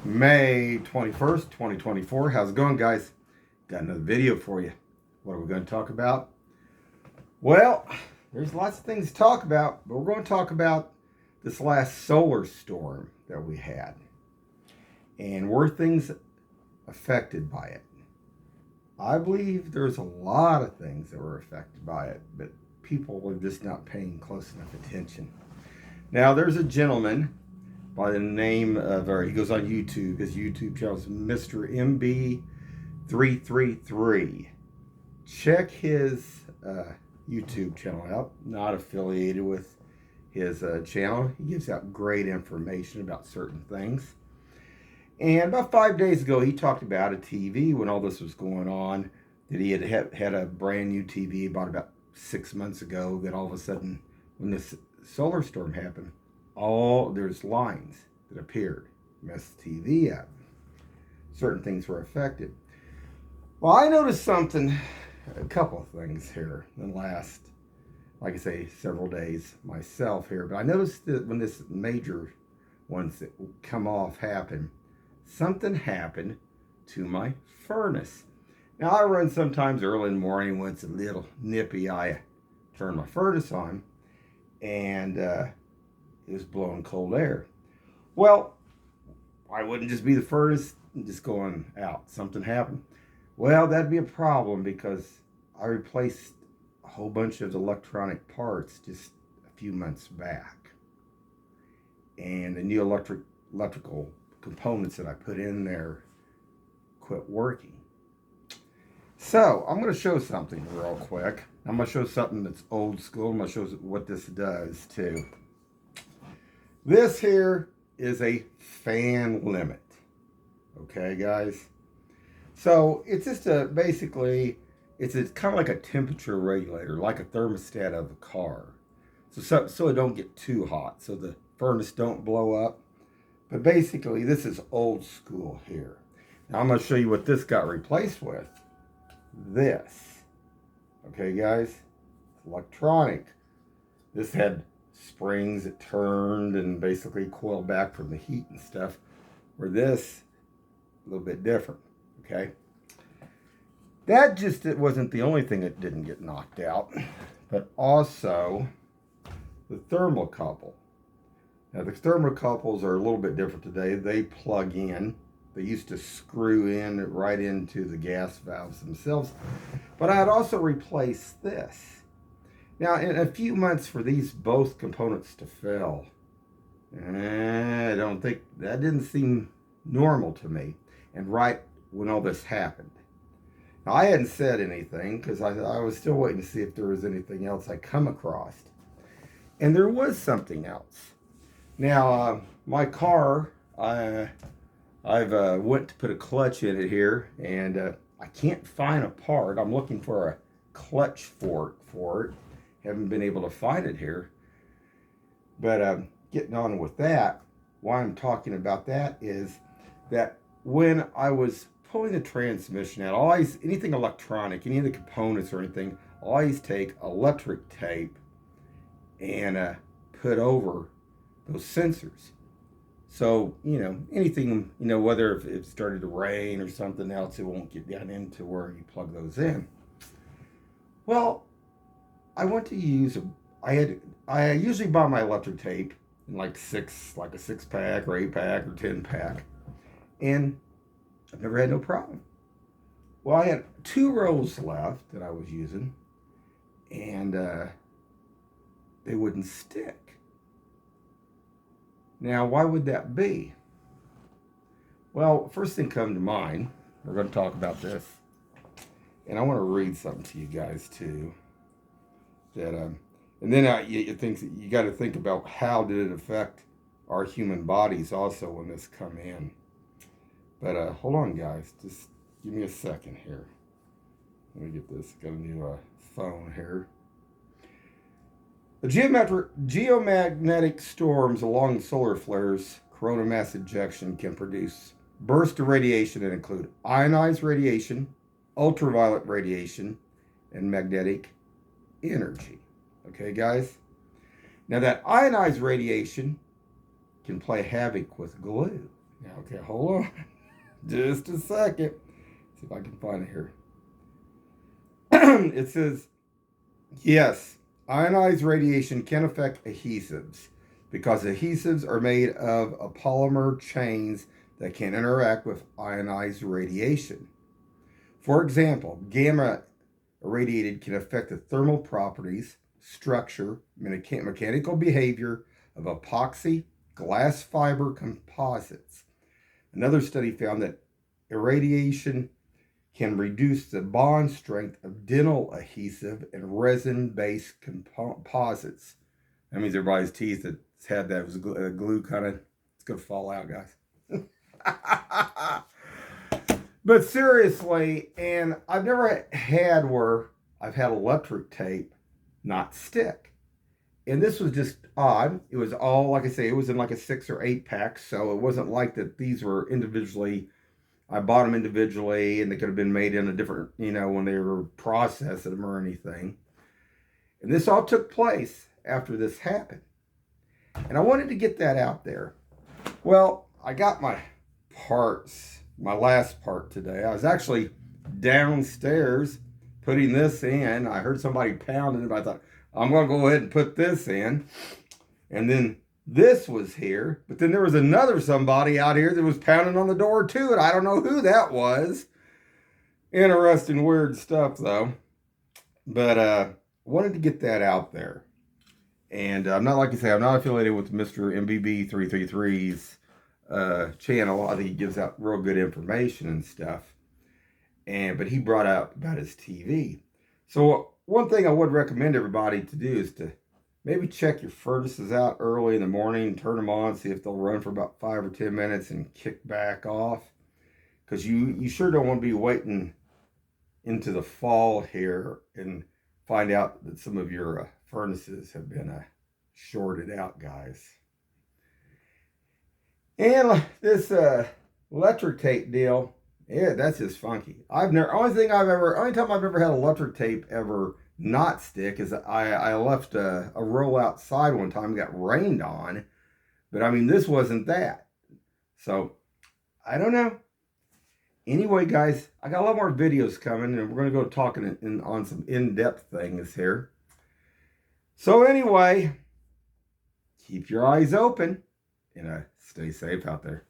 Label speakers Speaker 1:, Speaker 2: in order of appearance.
Speaker 1: May 21st, 2024. How's it going, guys? Got another video for you. What are we going to talk about? Well, there's lots of things to talk about, but we're going to talk about this last solar storm that we had. And were things affected by it? I believe there's a lot of things that were affected by it, but people were just not paying close enough attention. Now, there's a gentleman by the name of, or he goes on YouTube. His YouTube channel is Mr. MB333. Check his YouTube channel out. Not affiliated with his channel. He gives out great information about certain things. And about 5 days ago, he talked about a TV when all this was going on, that he had a brand new TV bought about 6 months ago, that all of a sudden, when this solar storm happened, there's lines that appeared, messed the TV up. Certain things were affected. Well, I noticed something, a couple of things here in the last, like I say, several days myself here. But I noticed that when this major ones that come off happen, something happened to my furnace. Now, I run sometimes early in the morning when it's a little nippy. I turn my furnace on, and it was blowing cold air. Well, I wouldn't just be the furnace just going out. Something happened. Well, that'd be a problem because I replaced a whole bunch of electronic parts just a few months back. And the new electrical components that I put in there quit working. So I'm going to show something real quick. I'm going to show something that's old school. I'm going to show what this does too. This here is a fan limit. Okay, guys? So it's just basically, it's kind of like a temperature regulator, like a thermostat of a car. So it don't get too hot, so the furnace don't blow up. But basically, this is old school here. Now I'm going to show you what this got replaced with. This. Okay, guys? It's electronic. This had springs that turned and basically coiled back from the heat and stuff. Where this, a little bit different. Okay? It wasn't the only thing that didn't get knocked out. But also, the thermocouple. Now, the thermocouples are a little bit different today. They plug in. They used to screw in right into the gas valves themselves. But I had also replaced this. Now, in a few months for these both components to fail, I don't think, that didn't seem normal to me. And right when all this happened. Now, I hadn't said anything because I was still waiting to see if there was anything else I come across. And there was something else. Now, my car, I've went to put a clutch in it here, and I can't find a part. I'm looking for a clutch for it. Haven't been able to find it here. But getting on with that, why I'm talking about that is that when I was pulling the transmission out, anything electronic, any of the components or anything, I always take electric tape and put over those sensors. So, anything, whether if it started to rain or something else, it won't get down into where you plug those in. Well, I went to use I usually buy my electric tape in like a 6-pack or 8-pack or 10-pack. And I've never had no problem. Well, I had 2 rolls left that I was using, and they wouldn't stick. Now, why would that be? Well, first thing come to mind, we're going to talk about this, and I want to read something to you guys too. That and then you got to think about how did it affect our human bodies also when this come in. But hold on, guys, just give me a second here. Let me get this. Got a new phone here. The geomagnetic storms along solar flares, coronal mass ejection can produce bursts of radiation that include ionized radiation, ultraviolet radiation, and magnetic energy. Okay, guys? Now, that ionized radiation can play havoc with glue. Okay, hold on. Just a second. See if I can find it here. It says, yes, ionized radiation can affect adhesives because adhesives are made of a polymer chains that can interact with ionized radiation. For example, gamma irradiated can affect the thermal properties, structure, mechanical behavior of epoxy, glass fiber composites. Another study found that irradiation can reduce the bond strength of dental adhesive and resin-based composites. That means everybody's teeth that's had that was glue kind of, it's going to fall out, guys. But seriously, and I've never had where I've had electric tape not stick. And this was just odd. It was all, like I say, it was in like a 6 or 8 pack. So it wasn't like that these were individually, I bought them individually and they could have been made in a different, when they were processing them or anything. And this all took place after this happened. And I wanted to get that out there. Well, I got my parts, my last part today. I was actually downstairs putting this in. I heard somebody pounding it. I thought, I'm going to go ahead and put this in. And then this was here. But then there was another somebody out here that was pounding on the door too. And I don't know who that was. Interesting, weird stuff though. But wanted to get that out there. And I'm not, like I say, I'm not affiliated with Mr. MBB333's channel. I think he gives out real good information and stuff. But he brought up about his TV. So one thing I would recommend everybody to do is to maybe check your furnaces out early in the morning, turn them on, see if they'll run for about 5 or 10 minutes and kick back off. Because you sure don't want to be waiting into the fall here and find out that some of your furnaces have been shorted out, guys. And this electric tape deal, yeah, that's just funky. Only time I've ever had electric tape ever not stick is I left a roll outside one time, got rained on, but I mean, this wasn't that. So, I don't know. Anyway, guys, I got a lot more videos coming, and we're going to go talking on some in-depth things here. So anyway, keep your eyes open, and stay safe out there.